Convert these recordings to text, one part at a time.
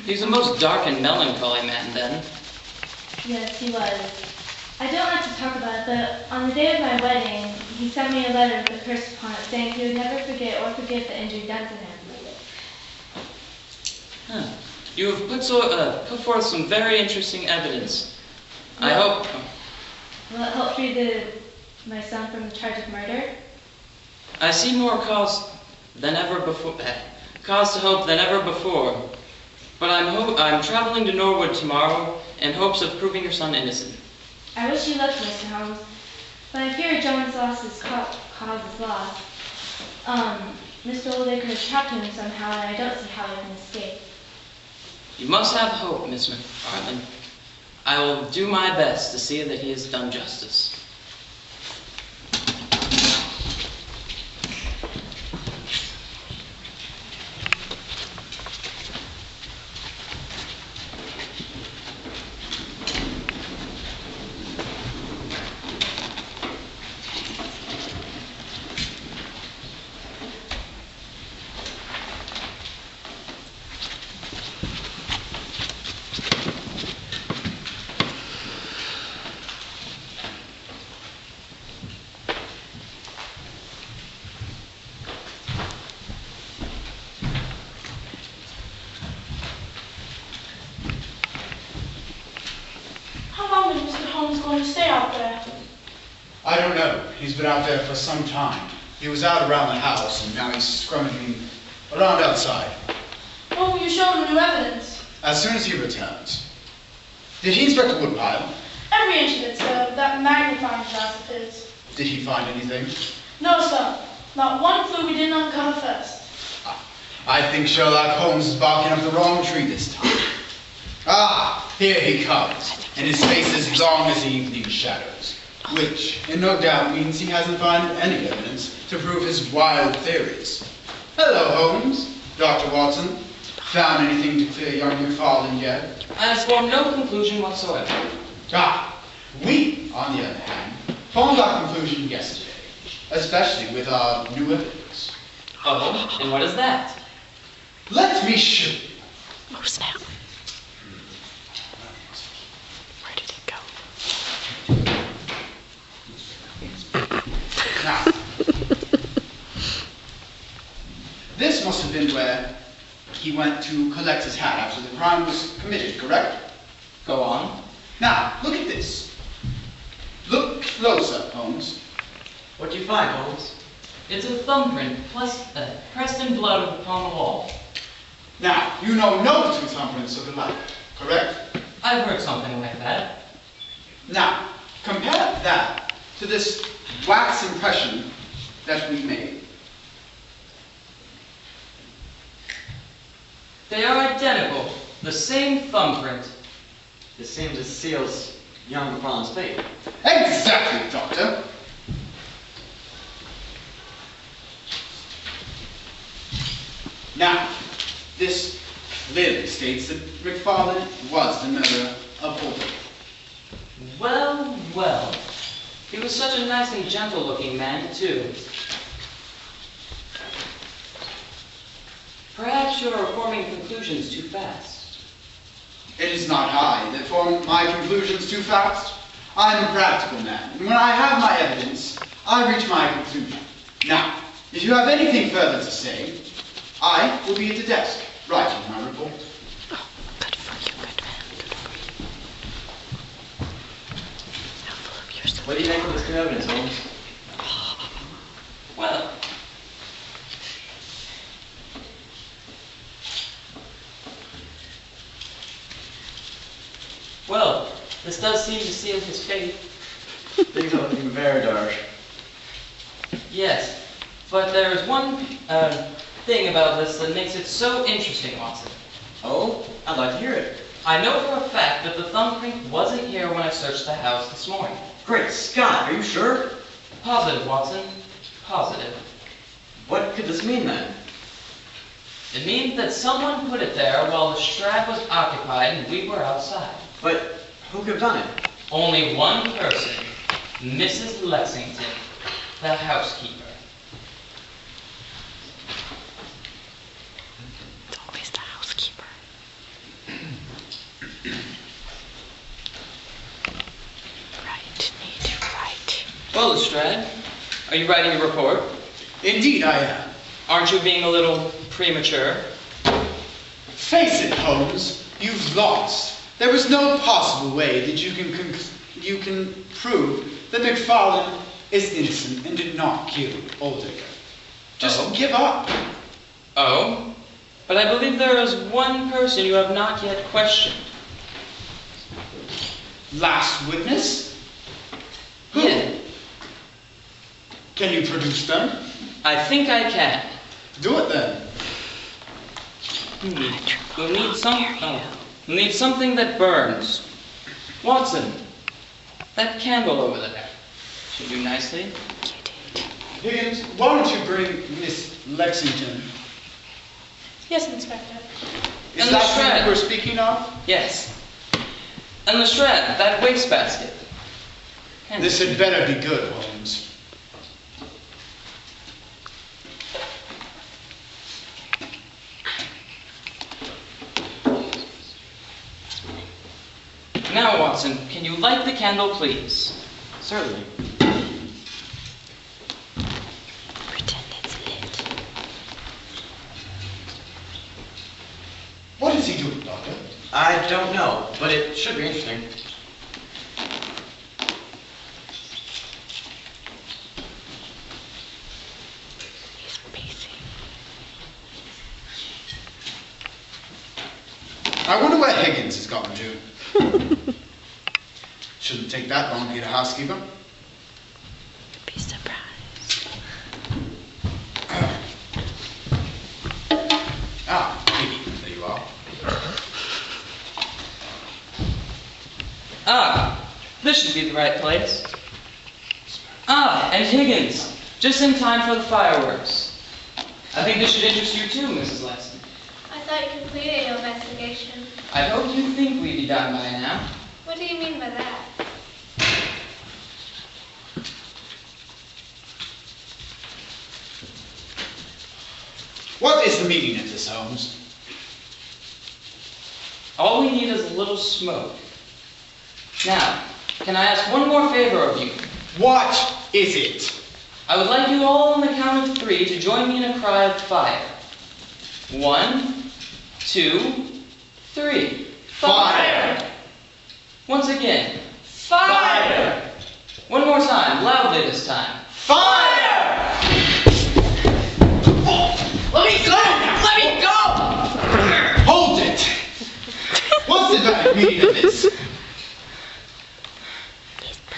He's a most dark and melancholy man, then. Yes, he was. I don't like to talk about it, but on the day of my wedding, he sent me a letter with a curse upon it, saying he would never forget or forgive the injury done to him. Huh. You have put forth some very interesting evidence. I hope... Will it help free my son from the charge of murder? I see more cause than ever before. Cause to hope than ever before. But I'm traveling to Norwood tomorrow in hopes of proving your son innocent. I wish you luck, Mr. Holmes, but I fear John's cause is lost. Mr. Oldacre has trapped him somehow, and I don't see how he can escape. You must have hope, Miss Mcfarlane. I will do my best to see that he is done justice. Going to stay out there? I don't know. He's been out there for some time. He was out around the house, and now he's scrummaging around outside. When will you show him the new evidence? As soon as he returns. Did he inspect the woodpile? Every inch of it, sir. That magnifying glass of his. Did he find anything? No, sir. Not one clue we didn't uncover first. I think Sherlock Holmes is barking up the wrong tree this time. Ah, here he comes. And his face as long as the evening shadows, which, in no doubt, means he hasn't found any evidence to prove his wild theories. Hello, Holmes. Dr. Watson. Found anything to clear young Mcfarlane yet? I have formed no conclusion whatsoever. Ah, we, on the other hand, formed our conclusion yesterday, especially with our new evidence. Oh, and what is that? Let me show you. Oh, snap. Now, this must have been where he went to collect his hat after the crime was committed, correct? Go on. Now, look at this. Look closer, Holmes. What do you find, Holmes? It's a thumbprint, plus pressed in blood upon the wall. Now, you know no two thumbprints are alike, correct? I've heard something like that. Now, compare that to this wax impression that we made. They are identical. The same thumbprint. It seems it seals young Mcfarlane's fate. Exactly, Doctor. Now, this clearly states that Mcfarlane was the murderer of Oldacre. Well, well. He was such a nice and gentle-looking man, too. Perhaps you are forming conclusions too fast. It is not I that form my conclusions too fast. I'm a practical man, and when I have my evidence, I reach my conclusion. Now, if you have anything further to say, I will be at the desk, writing my report. Oh, good for you, good man, good for you. How full of yourself. What do you make of this new evidence, Holmes? Well, this does seem to seal his fate. Things are looking very dark. Yes, but there is one thing about this that makes it so interesting, Watson. Oh, I'd like to hear it. I know for a fact that the thumbprint wasn't here when I searched the house this morning. Great Scott, are you sure? Positive, Watson. Positive. What could this mean then? It means that someone put it there while the strap was occupied and we were outside. But who could have done it? Only one person, Mrs. Lexington, the housekeeper. It's always the housekeeper. Well, Lestrade, are you writing a report? Indeed I am. Aren't you being a little premature? Face it, Holmes, you've lost. There is no possible way that you can prove that Mcfarlane is innocent and did not kill Oldacre. Just give up. Oh? But I believe there is one person you have not yet questioned. Last witness? Who? Yeah. Can you produce them? I think I can. Do it then. We'll need something that burns. Watson, that candle over there should do nicely. Higgins, why don't you bring Miss Lexington? Yes, Inspector. Is And that Lestrade. who we're speaking of? Yes. And Lestrade, that wastebasket. This had better be good, Holmes. Now, Watson, can you light the candle, please? Certainly. Pretend it's lit. What is he doing, Doctor? I don't know, but it should be interesting. He's pacing. I wonder where Higgins has gotten to. Shouldn't take that long to get a housekeeper. Be surprised. Ah, Piggy, there you are. Ah, this should be the right place. Ah, and Higgins, just in time for the fireworks. I think this should interest you too, Mrs. Lexington. I thought you completed your investigation. I hope you think we'd be done by now. What do you mean by that? What is the meaning of this, Holmes? All we need is a little smoke. Now, can I ask one more favor of you? What is it? I would like you all on the count of 3 to join me in a cry of fire. 1, 2, 3. Fire! Once again. Fire! One more time, loudly this time. Fire! Let me go! Let me go! Hold it! What's the valid meaning of this?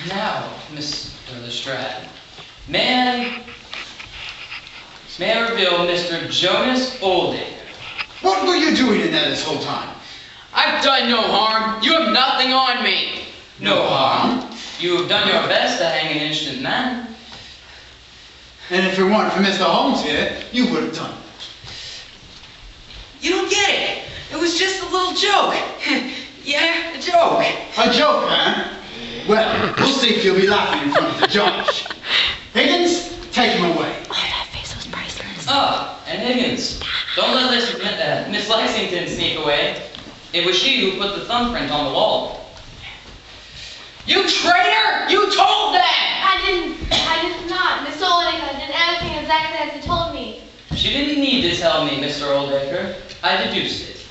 Now, Mr. Lestrade, may I reveal Mr. Jonas Oldacre? What were you doing in there this whole time? I've done no harm. You have nothing on me. No harm. You have done your best to hang an innocent man. And if it weren't for Mr. Holmes here, you would have done it. You don't get it. It was just a little joke. Yeah, a joke. A joke, man? Well, we'll see if you'll be laughing in front of the judge. Higgins, take him away. Oh, that face was priceless. Ah, and Higgins, don't let Miss Lexington sneak away. It was she who put the thumbprint on the wall. You traitor! You told them! I did not. Miss Oldacre did everything exactly as he told me. She didn't need to tell me, Mr. Oldacre. I deduced it.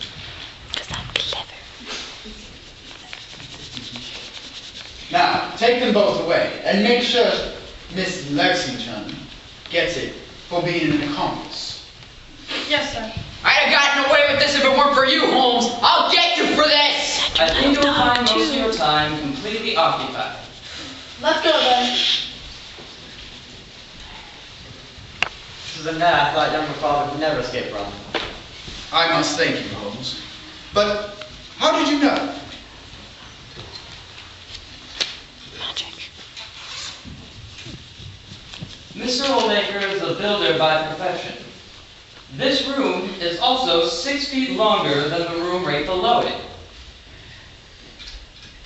Because I'm clever. Now, take them both away, and make sure Miss Lexington gets it for being an accomplice. Yes, sir. I'd have gotten away with this if it weren't for you, Holmes. I'll get you for this! I think you'll find most of your time completely occupied. Let's go then. This is a net I thought young Mcfarlane would never escape from. I must thank you, Holmes. But how did you know? Magic. Mr. Oldacre is a builder by profession. This room is also 6 feet longer than the room right below it.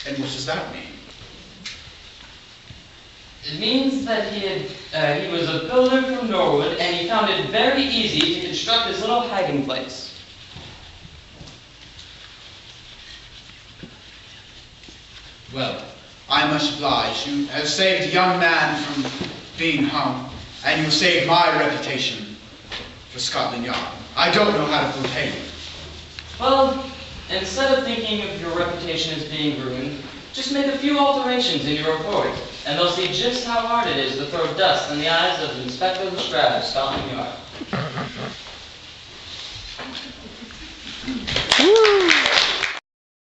And what does that mean? It means that he was a builder from Norwood, and he found it very easy to construct this little hiding place. Well, I'm much obliged. You have saved a young man from being hung, and you've saved my reputation for Scotland Yard. I don't know how to repay you. Well, instead of thinking of your reputation as being ruined, just make a few alterations in your report, and they'll see just how hard it is to throw dust in the eyes of Inspector Lestrade of Scotland Yard. Woo!